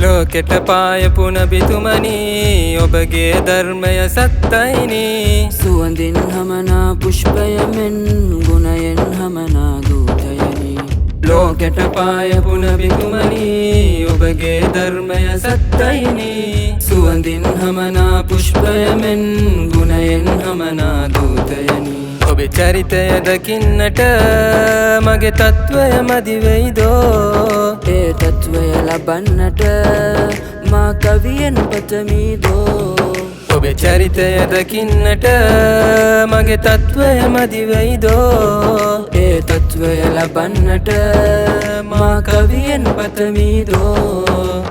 ලෝකෙට පායපු නබිතුමනි ඔබගේ ධර්මය සත්තයිනි සුවඳින් හමනා පුෂ්පය මෙන් ගුණයෙන් හමනා දූතයනි ලෝකෙට පායපු නබිතුමනි ඔබගේ ධර්මය සත්තයිනි සුවඳින් හමනා පුෂ්පය මෙන් ගුණයෙන් හමනා දූතයනි ඔබේ චරිතය දකින්නට මගේ තත්වය මදි වෙයිදෝ ඒ තත්වය ලබන්නට මා කවියෙන් පතමීදෝ ඔබේ චරිතය දකින්නට මගේ තත්වය මදි වෙයිදෝ ඒ තත්වය ලබන්නට මා කවියෙන් පතමීදෝ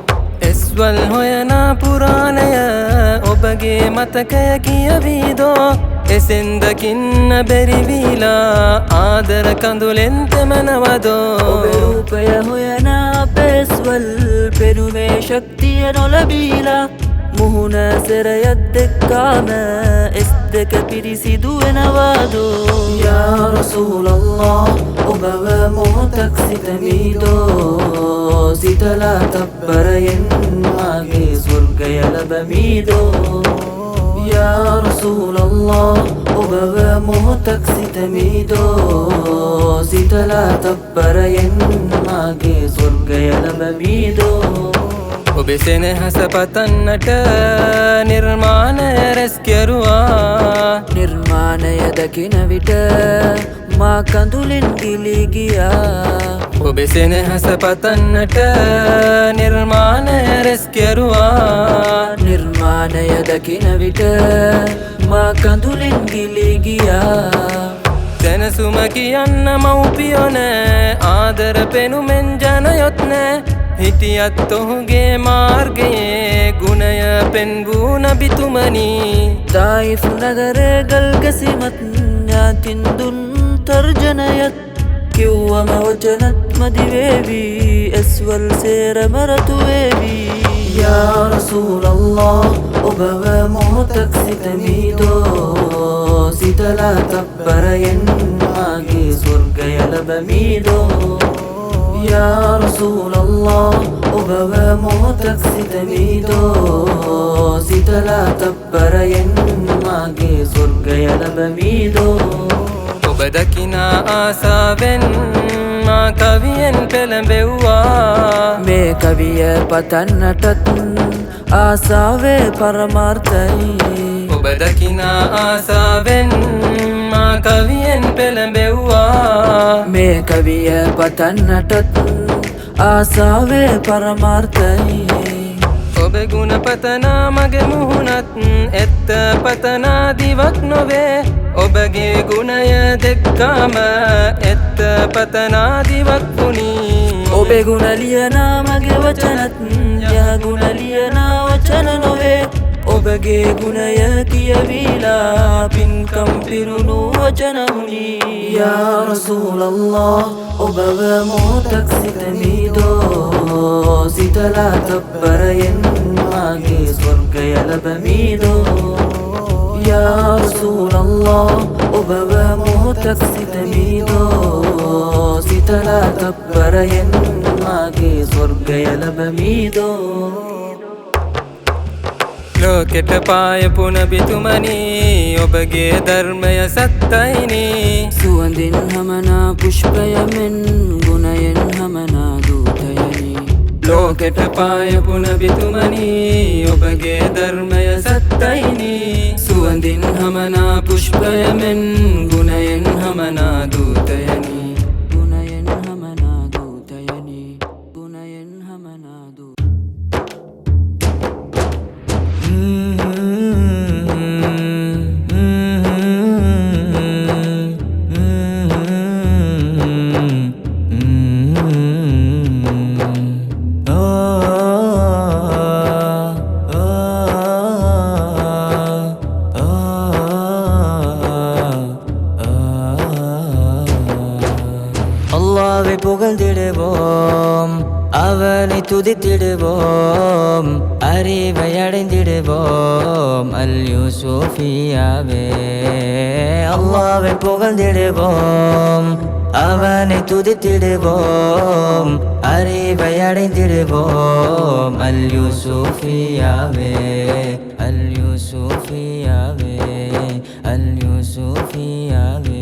එස්වල් හොයනා පුරාණය ඔබගේ මතකය කියවීදෝ එසෙන් දකින්න බැරිවීලා ආදර කඳුලෙන් තෙමනවදෝ ඔබේ රූපය හොයනා පෙස්වල් පෙනුමේ ශක්තිය නොලබීලා මුහුණ සෙරයත් දෙක්කාම එස් දෙක පිරිසිදු වෙනවාදෝ යා රසූලල්ලාහ් ඔබව මොහොතක් සිතමීදෝ සිතලා තප්පරයෙන් මාගේ ස්වර්ගය ලබමීදෝ යා රසූලල්ලාහ් ඔබව මොහොතක් සිතමීදෝ සිතලා තප්පරයෙන් මාගේ ස්වර්ගය ලබමීදෝ ඔබේ සෙනෙහස පතන්නට නිර්මාණය රැස් කෙරුවා නිර්මාණය දකින විට මා කඳුලින් ගිලී ගියා ඔබේ සෙනෙහස පතන්නට නිර්මාණය රැස් කෙරුවා නිර්මාණය දකින විට මා කඳුලින් ගිලී ගියා දැනසුම කියන්න මව්පියෝ නෑ ආදර පෙනුමෙන් ජනයොත් නෑ හිටියත් ඔහුගේ මාර්ගයේ ගුණය පෙන්වූ නබිතුමනි තායිෆ් නගරේ ගල්ගැසිමත් ඥාතින් දුන් තර්ජනයත් කිව්වම වචනත් මදි වේවි එස්වල් සේරම රතු වේවි යා රසූලල්ලාහ් ඔබව මොහොතක් සිතමීදෝ සිතලා තප්පරයෙන් මාගේ ස්වර්ගය ලබමීදෝ යා රසූලල්ලාහ් ඔබව මොහොතක් සිතමීදෝ සිතලා තප්පරයෙන් මාගේ ස්වර්ගය ලබමීදෝ ඔබ දකිනා ආසාවෙන් මා කවියෙන් පෙළඹෙව්වා මේ කවිය පතන්නටත් ආසාවේ පරමාර්ථයි ඔබ දකිනා ආසාවෙන් මා කවියෙන් පෙළඹෙව්වා මේ කවිය පතන්නටත් ආසාවේ පරමාර්ථයි ඔබේ ගුණ පතනා මගේ මුහුණත් එත්ත පතනා දිවක් නොවේ ඔබගේ ගුණය දෙක්කාම එත්ත පතනා දිවක් වුණී ඔබේ ගුණ ලියනා මගේ වචනත් යහ ගුණ ලියනා වචන නොවේ ඔබගේ ගුණය කියවීලා පින්කම් පිරුණු වචන වුණී යා රසූලල්ලාහ් ඔබව මොහොතක් සිතමීදෝ සිතලා තප්පරයෙන් මාගේ ස්වර්ගය ලබමීදෝ යා රසූලල්ලාහ් ඔබව මොහොතක් සිතමීදෝ සිතලා තප්පරයෙන් මාගේ ස්වර්ගය ලබමීදෝ ලෝකෙට පායපු නබිතුමනි ඔබගේ ධර්මය සත්තයිනි සුවඳින් හමනා පුෂ්පය මෙන් ගුණයෙන් හමනා දූතයනි ලෝකෙට පායපු නබිතුමනි ඔබගේ ධර්මය සත්තයිනි සුවඳින් හමනා පුෂ්පය මෙන් ගුණයෙන් හමනා දූතයනි ගුණයෙන් හමනා දූතයනි ගුණයෙන් හමනා දූතයනි அல்லாவை புகழ்ந்திடுவோம் அவனை துதித்திடுவோம் அறிவை அடைந்திடுவோம் அல் யூசுஃபியாவே. அல்லாஹ்வை புகழ்ந்திடுவோம், அவனை துதித்திடுவோம், அறிவை அடைந்திடுவோம் அல் யூசுஃபியாவே, அல் யூசுஃபியாவே, அல் யூசுஃபியாவே.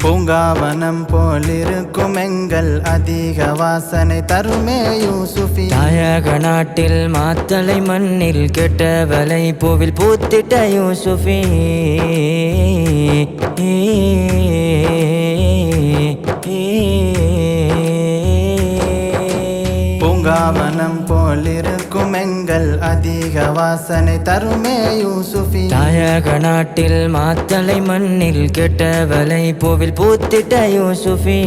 பூங்காவனம் போலிருக்கும் எங்கள் அதிக வாசனை தருமே யூசுஃபி. தாயக நாட்டில் மாத்தளை மண்ணில் கெட்டவலை பூவில் பூத்திட்ட யூசுஃபி. பூங்காவனம் போலிருக்கும் எங்கள் அதிக வாசனை தருமே யூசுஃபி. தாயக நாட்டில் மாத்தளை மண்ணில் கெட்டவலை பூவில் பூத்திட்ட யூசுஃபி.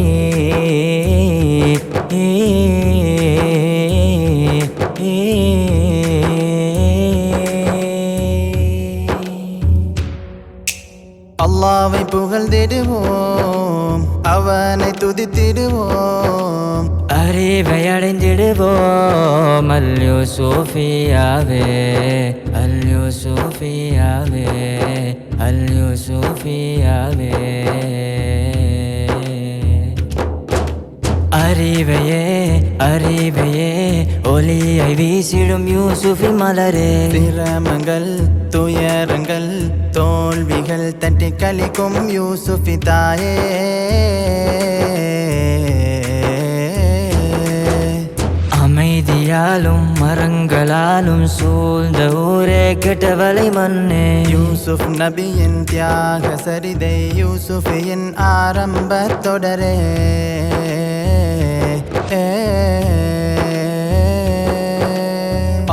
அல்லாஹ்வை புகழ்ந்திடுவோம், அவனை துதித்திடுவோம், அறிவை அடைந்திடுவோம் அல் யூசுஃபியாவே, அல் யூசுஃபியாவே, அல் யூசுஃபியாவே. அறிவையே அறிவையே ஒளியை வீசிடும் யூசுஃபி மலரே. சிரமங்கள் துயரங்கள் தோல்விகள் தட்டி கழிக்கும் யூசுஃபி தாயே. அமைதியாலும் மரங்களாலும் சூழ்ந்த ஊரே கெட்டவலை மண்ணே. யூசுப் நபியின் தியாக சரிதை யூசுஃபியின் ஆரம்ப தொடரே.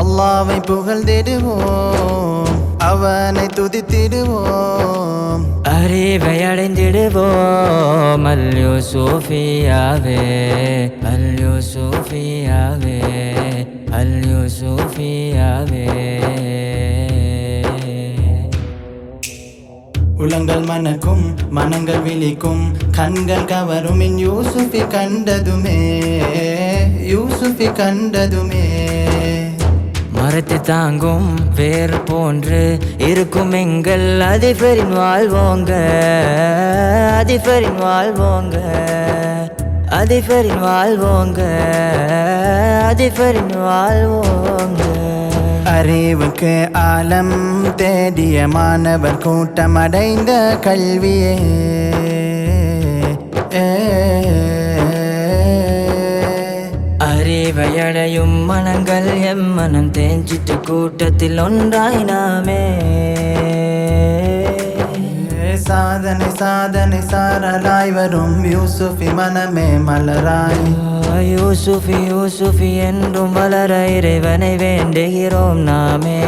அல்லாஹ்வை புகழ்ந்திடுவோம், அவனை துதித்திடுவோம், அறிவை அடைந்திடுவோம் அல் யூசுஃபியாவே, அல் யூசுஃபியாவே, அல் யூசுஃபியாவே. உலங்கள் மணக்கும் மனங்கள் விழிக்கும் கண்கள் கவரும் இன் யூசுஃபி கண்டதுமே, யூசுஃபி கண்டதுமே. மரத்தை தாங்கும் வேர் போன்று இருக்கும் எங்கள் அதிபரின் வாழ்வோங்க, அதிபரின் வாழ்வோங்க, அதிபரின் வாழ்வோங்க, அதிபரின் வாழ்வோங்க. அறிவுக்கு ஆலம் தேடிய மாணவர் கூட்டம் அடைந்த கல்வியே. அறிவையடையும் மனங்கள் எம் மனம் தேஞ்சிட்டு கூட்டத்தில் ஒன்றாய் நாமே. சாதனை சாதனை சாரலாய் வரும் யூசுஃபி மனமே மலராய். யூசுஃபி யூசுஃபி என்றும் வளர இறைவனை வேண்டுகிறோம் நாமே.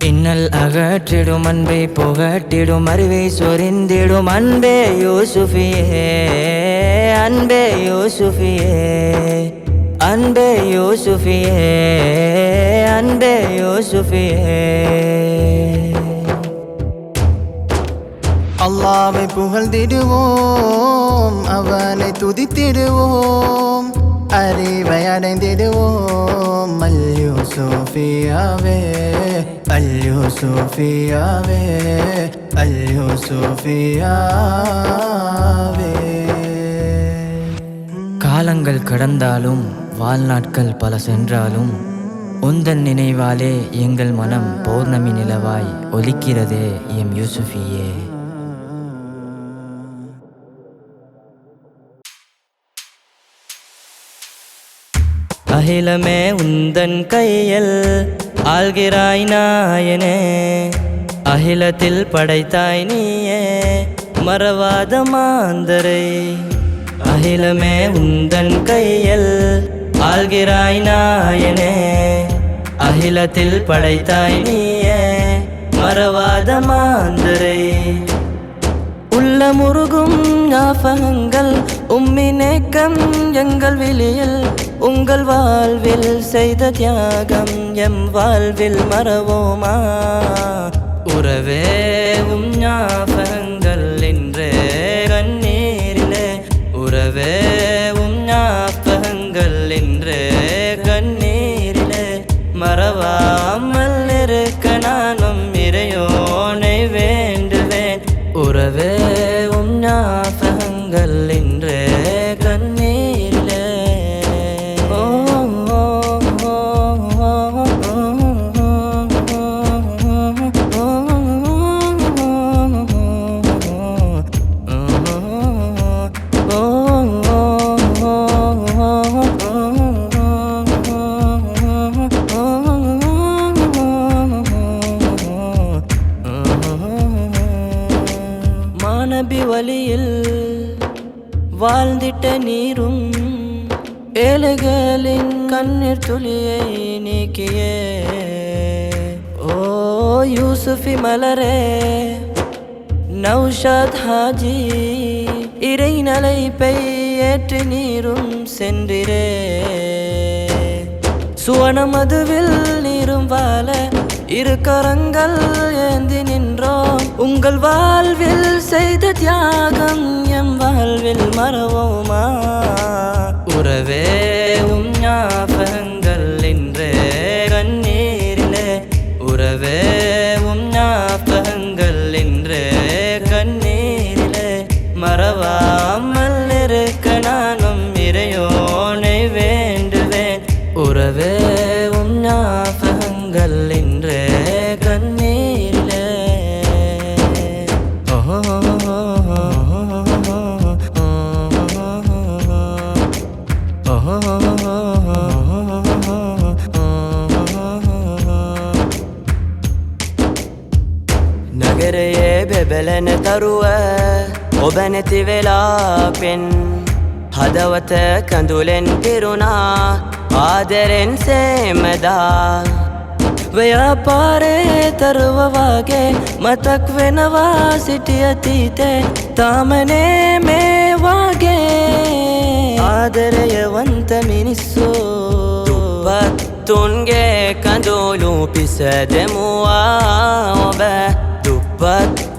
இன்னல் அகற்றிடும் அன்பை புகட்டிடும் அறிவை சொரிந்திடும் அன்பே யூசுஃபியே, அன்பே யூசுஃபியே, அன்பே யூசுஃபியே, அன்பே யூசுஃபியே. அல்லாஹ்வை புகழ்ந்திடுவோம், அவனை துதித்திடுவோம், அறிவை அடைந்திடுவோம் அல் யூசுஃபியாவே, அல் யூசுஃபியாவே, அல் யூசுஃபியாவே. காலங்கள் கடந்தாலும் வாழ்நாட்கள் பல சென்றாலும் உந்தன் நினைவாலே எங்கள் மனம் பௌர்ணமி நிலவாய் ஒலிக்கிறதே எம் யூசுஃபியே. அகிலமே உந்தன் கையில் ஆள்கிறாய் நாயனே, அகிலத்தில் படைத்தாய் நீயே மறவாத மாந்தரை. அகிலமே உந்தன் கையில் ஆள்கிறாய் நாயனே, அகிலத்தில் படைத்தாய் நீயே மறவாத மாந்தரை. உள்ள முருகும் ஞாபகங்கள் உம்மினேக்கம் எங்கள் விழியில், உங்கள் வாழ்வில் செய்த தியாகம் எம் வாழ்வில் மறவோமா. உறவே உம் ஞாபகங்கள் இன்றே கண்ணீரிலே உறவே உம் ஞாபகங்கள் இன்றே கண்ணீரிலே மறவாமல் இருக்க நானும் இறையோனை வேண்டுவேன் உறவே உம் ஞாபகங்கள் இன்றே கண்ணீரிலே மாநபி வழியில் வாழ்ந்திட்ட நீரும் ஏழைகளின் கண்ணீர் துளியை நீக்கியே ஓ யூசுஃபி மலரே நௌஷாத் ஹாஜி இறைநலைப்பை ஏற்று நீரும் சென்றிரே சுவனமதுவில் நீரும் வாழ இரு கரங்கள் ஏந்தி நின்றோம் உங்கள் வாழ்வில் செய்த தியாகம் எம் வாழ்வில் மறவோமா உறவே உம் ஞாபகங்கள் இன்றே கண்ணீரிலே உறவே உம் ஞாபகங்கள் இன்றே கண்ணீரிலே மறவாமல் இருக்க நானும் இறையோனை வேண்டுவேன் உறவே உம் ஞாபகங்கள் இன்றே கண்ணீரிலே ನಗರೆಯೇ ಬೆಬೆಲೆನ ತರುವ ಒಬನತಿ ವೆಲಾಪೆನ್ ಹದವತ ಕಂದುಲೆನ್ ಪಿರುನಾ ಆದರೆನ್ ಸೇಮದ ವ್ಯಾಪಾರೇ ತರುವವಾಗೆ ಮತಕ್ವೆನವಾ ಸಿಟಿಯತೀತೆ ತಾಮನೆ ಮೇವಾಗೆ ಆದರೆಯವಂತ ಮಿನಿಸೋ ತುನ್ಗೆ ಕಂದೋಲು ಪಿಸದೆ ಮುವಾಬ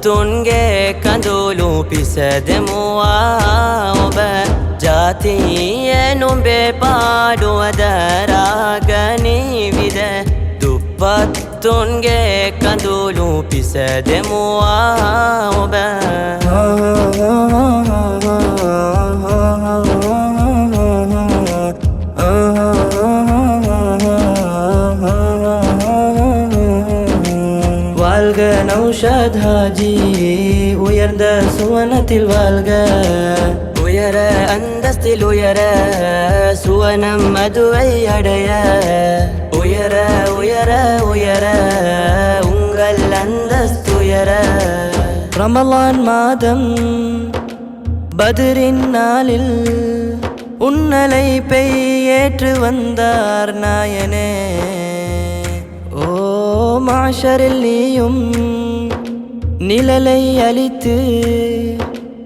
ತುನ್ಗೆ ಕಂದೋಲು ಪಿಸದೆ ಮುವಾಬ ಜಾತಿಯ ನುಂಬೆ ಪಾಡುವುದರಾಗ ನೀವಿದೆ ತುನ್ಗೆ ಕಂದೋಲು ಪಿಸದೆ ಮುವಾಬ வாழ்க நௌஷாத் ஹாஜி உயர்ந்த சுவனத்தில் வாழ்க உயர அந்தஸ்தில் உயர சுவனம் மதுவை அடைய உயர உயர உயர உங்கள் அந்தஸ்துயர ரமலான் மாதம் பத்ரின் நாளில் உன்னலைப்பை ஏற்று வந்தார் நாயனே ஓ மாஷரில் நீயும் நிழலை அளித்து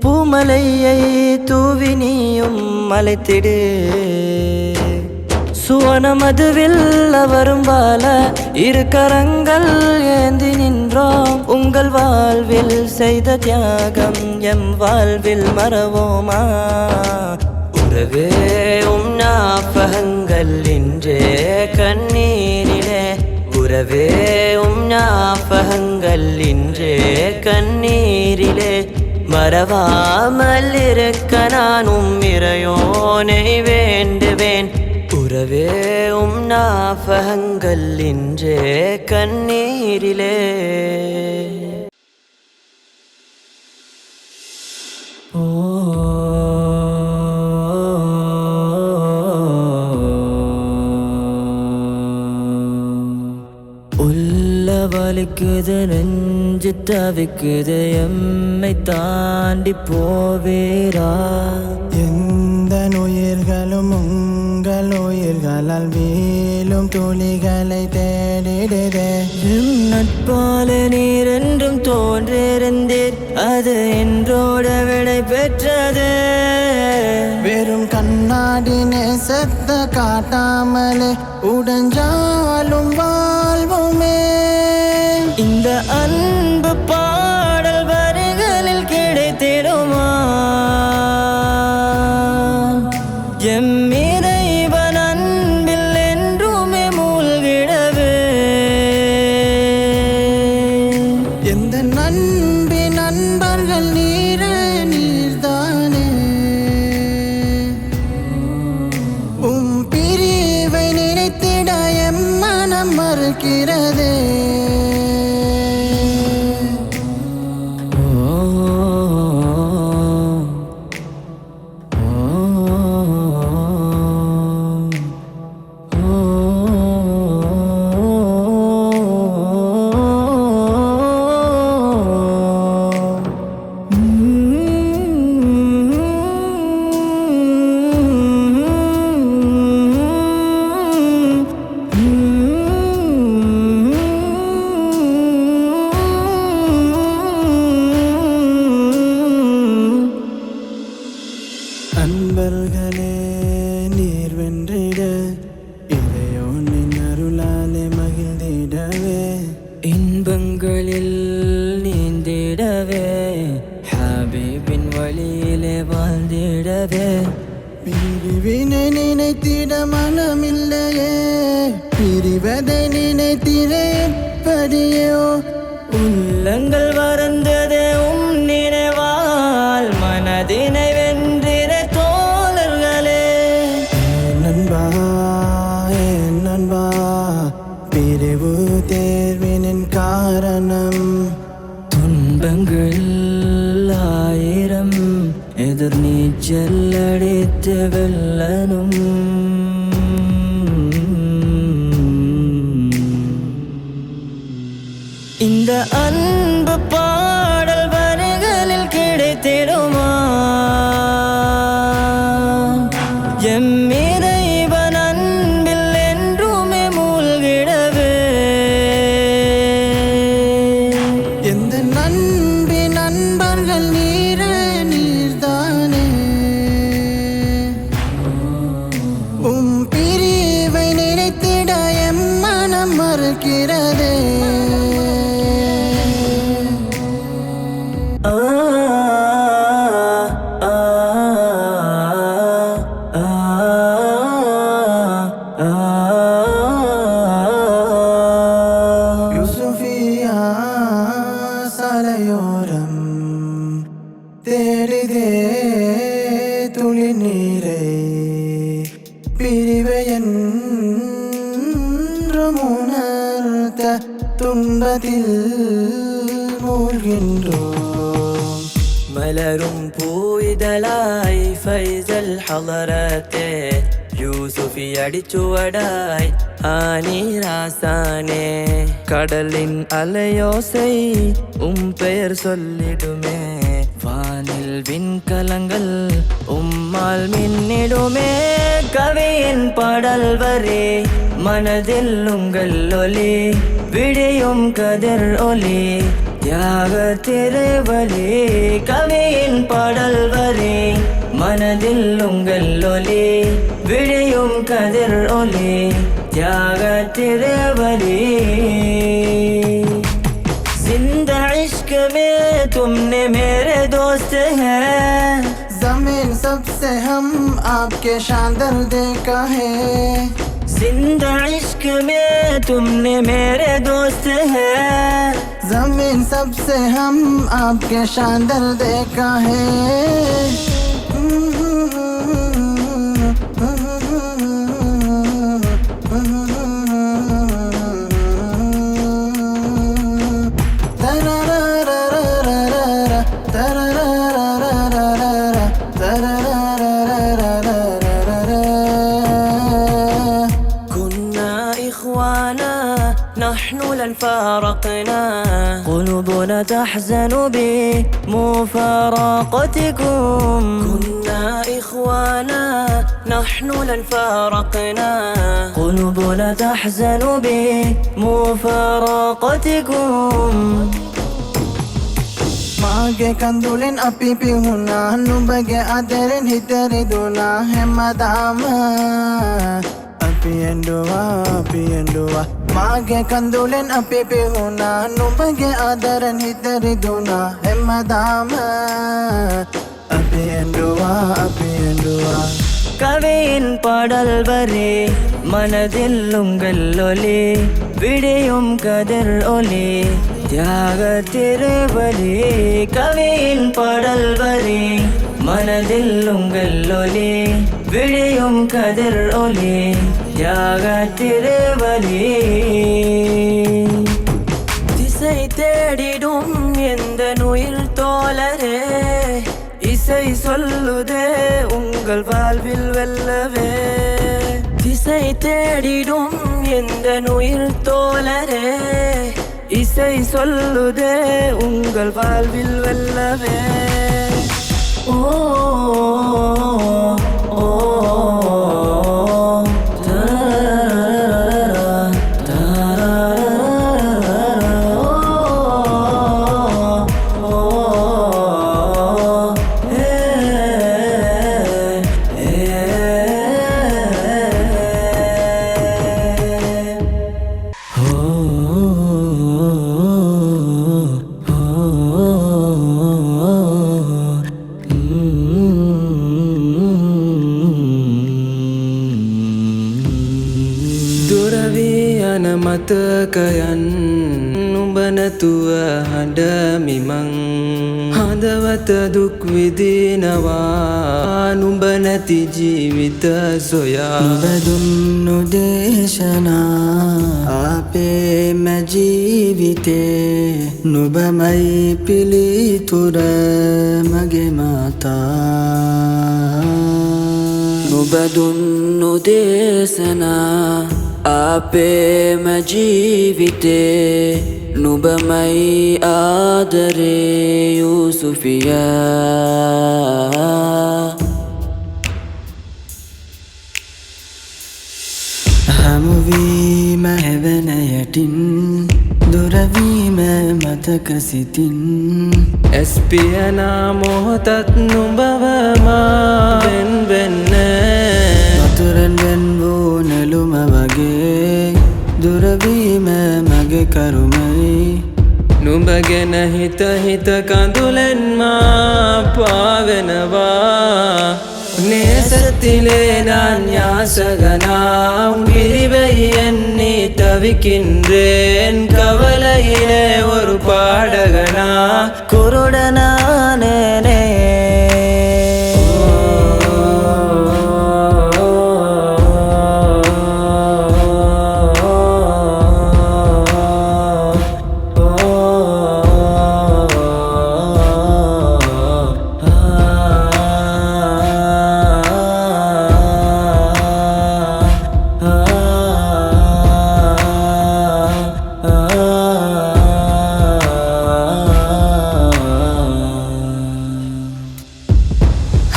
பூமலையை தூவி நீயும் மலைத்திடு சுவனமதுவில் அவரும் வாழ இரு கரங்கள் ஏந்தி நின்றோம் உங்கள் வாழ்வில் செய்த தியாகம் எம் வாழ்வில் மறவோமா உறவே உம் ஞாபகங்கள் இன்றே கண்ணீரிலே உறவே உம் ஞாபகங்கள் இன்றே கண்ணீரிலே மறவாமல் இருக்க நானும் இறையோனை வேண்டுவேன் உறவே உம் ஞாபகங்கள் இன்றே கண்ணீரிலே வலிக்குது நெஞ்சு தவிக்குது எம்மை தாண்டி போவேரா எந்த உயிர்களும் உங்கள் உயிர்களால் வீழும் துளிகளை தேடிடுதே எம் நட்பால நீர் என்றும் தோன்றிருந்தீர் அது என்றோட விடை பெற்றது வெறும் கண்ணாடி நேசத்த காட்டாமலே உடஞ்சாலும் வாழ்வுமே இந்த நீந்திடவே ஹபீபின் வழியிலே வாழ்ந்திடவே பிரிவினை நினைத்திட மனமில்லையே பிரிவதை நினைத்திட எப்படியோ உள்ளங்கள் மறந்ததே நினைவால் மனதினை வென்றிட தோழர்களே நண்பா நண்பா பிரிவு தேர்வினின் காரணம் துன்பங்கள் ஆயிரம் எதிர் நீச்சல் அடித்து வெல்லனும் இந்த அன்பு பாடல் வரிகளில் கிடைத்திடுமா எம் இறைவன் அன்பில் என்றுமே மூழ்கிடவே எந்த நண்பின் நண்பர்கள் நீர்தானே பிரிவை நினைத்திட எம் மனம் மறுக்கிறதே யூசுஃபியா சாலையோரம் தேடிதே துளி நீரை பிரிவை என்றும் உணர்த்த துன்பத்தில் மூழ்கின்றோம் மலரும் பூஇதழாய் ஃபைசல் ஹலரத்தே யூசுஃபி அடிச்சுவடாய் ஆனீராசானே கடலின் அலையோசை பெயர் சொல்லிடுமே வானில் விண்கலங்கள் உம்மால் மின்னிடுமே கவியின் பாடல் வரி மனதில் உங்கள் ஒலி விடியும் கதிர் ஒலி தியாக திருவலி கவியின் பாடல் வரி மனதில் உங்கள் ஒலி விடியும் கதிர் ஒலி தியாக திருவலி जिंदा इश्क में तुमने मेरे दोस्त हैं जमीन सबसे हम आपके शानदार देखा है जिंदा इश्क में तुमने मेरे दोस्त हैं जमीन सबसे हम आपके शानदार देखा है نحن لن فارقنا قلوبنا تحزن بمفارقتكم كنا إخوانا نحن لن فارقنا قلوبنا تحزن بمفارقتكم मागे कंदुलिन अपी पिहुना नुबगे आदरन हितरिदुना हेमदामा अपी एंडुआ मागे कंदुलिन अपी पिहुना नुबगे आदरन हितरिदुना हेमदामा अपी एंडुआ கவியின் பாடல் வரி மனதில் உங்கள் ஒலி விடியும் கதிர் ஒலி தியாக திருவலி கவியின் பாடல் வரி மனதில் உங்கள் ஒலி விடியும் கதிர் ஒலி தியாக திருவலி திசை தேடிடும் எந்த நுயில் தோழரே இசை சொல்லுதே உங்கள் வாழ்வில் வெல்லவே திசை தேடிடும் எந்த நுயில் தோழரே இசை சொல்லுதே உங்கள் வாழ்வில் வெல்லவே ஓ ஓ හඬමිමං හදවත දුක් විදිනවා නුඹ නැති ජීවිත සොයා නුඹ දුන්නු දේශනා අපේම ජීවිතේ නුඹමයි පිළිතුර මගේ මාතා නුඹ දුන්නු දේශනා අපේම ජීවිතේ නුඹමයි ආදරේ යූසුෆියා හමුවීම හැවන යටින් දුරවීම මතක සිතින් ඇස්පියනා මොහොතත් නුඹවමා වෙන්න වතුරෙන් වෙන් වූ නෙළුම වගේ දුරවීම මගේ කරුමයි නුඹ ගැන හිත හිත කඳුලෙන් මා පාවෙනවා நேசத்திலே நான் யாசகனா உன் பிரிவை எண்ணி தவிக்கின்றேன் கவலையிலே ஒரு பாடகனா குருடனானேனே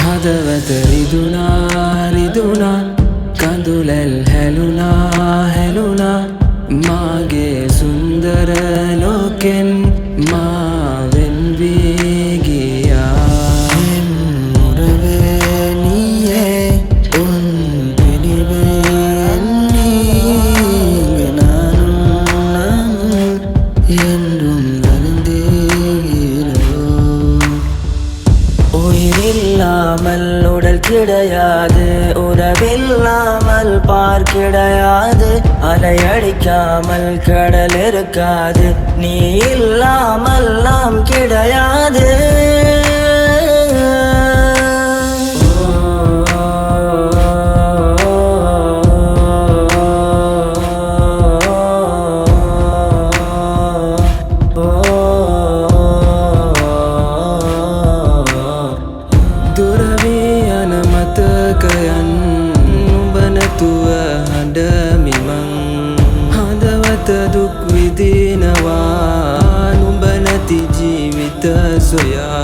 හදවත රිදුනා කඳුලැල් හැලුනා මාගේ සුන්දර ලෝකෙන් මාවෙන් වී ගියා முறவே நீயே உன் பிரிவே நீங்க நானும் என்றும் வருந்தேகிறோம் உயிரில்லாமல் உடல் கிடையாது உறவில்லாமல் பார் கிடையாது அலையடிக்காமல் கடல் இருக்காது நீ இல்லாமல் நாம் கிடையாது දුරවියන මතකයන් නුඹ නැතුව හඬමිමං හදවත දුක් විදිනවා නුඹ නැති ජීවිත සොයා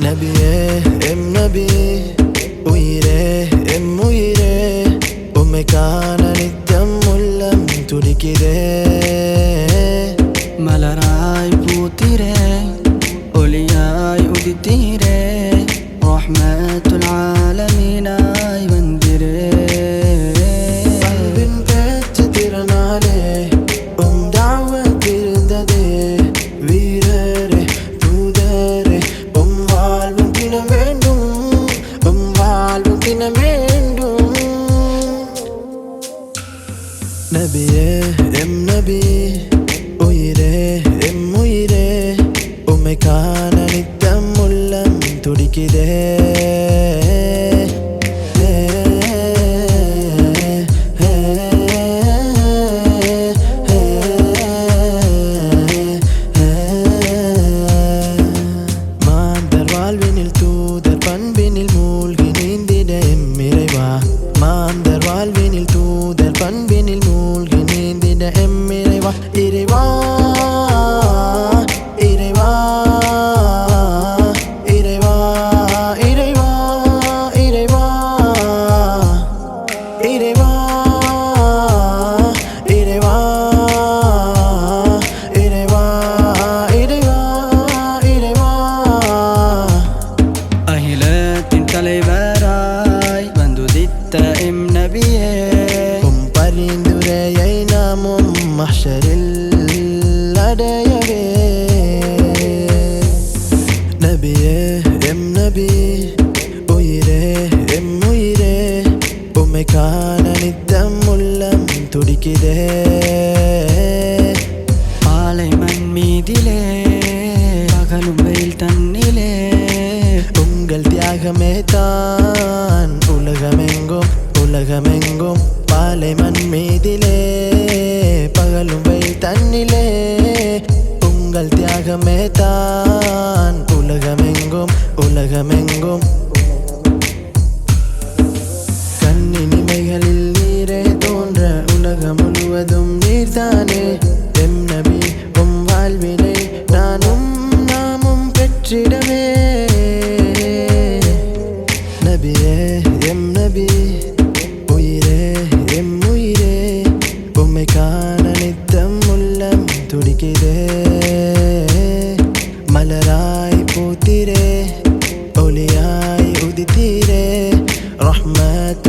நபியே எம் நபி உயிரே எம் உயிரே உம்மை காண நித்தம் உள்ளம் துடிக்கிறே மலராய் பூத்திரே ஒளியாய் உதித்தீரே ரஹ்மத்துல் ஆலமீனாய் வந்திரே அன்பின் பேச்சு திறனாலே உம் தாவத் இருந்ததே வீரரே தூதரே உம் வாழ்வும் தின வேண்டும் உம் வாழ்வும் தின வேண்டும் நபியே எம் நபி உயிரே எம் உயிரே உம்மை காண நித்தம் உள்ளம் துடிக்கிறே மாந்தர் வாழ்வினில் தூதர் பண்பினில் மூழ்கி நீந்திட எம்மிறைவா மாந்தர் வாழ்வினில் தூதர் பண்பினில் மூழ்கி நீந்திட எம்மிறைவா இறைவா இறைவா இறைவா இறைவா இறைவா இறைவா இறைவா இறைவா இறைவா இறைவா அகில தலைவராய் வந்துதித்த எம் நபியே பரிந்துரையை நாமும் மஹ்ஷரில் அடையவே நபியே எம் நபி உயிரே எம் உயிரே உம்மை காண நித்தம் உள்ளம் துடிக்குதே பாலை மண் மீதிலே பகலும் வெயில் தன்னிலே உங்கள் தியாகமே தான் உலகமெங்கும் உலகமெங்கும் பாலை மண் மீதிலே பகலும் வெயில் தன்னிலே உங்கள் தியாகமே தான் உலகமெங்கும் உலகமெங்கும் கண்ணினிமைகளில் நீரே தோன்ற உலகம் முழுவதும் நீர்தானே எம் நபி உம் வாழ்வினை நானும் நாமும் பெற்றிடவே நபியே எம் நபி உயிரே எம் உயிரே உம்மை காண நித்தம் உள்ளம் துடிக்குதே மலராய் பூத்திரே ஒளியாய் உதித்தீரே ரஹ்மத்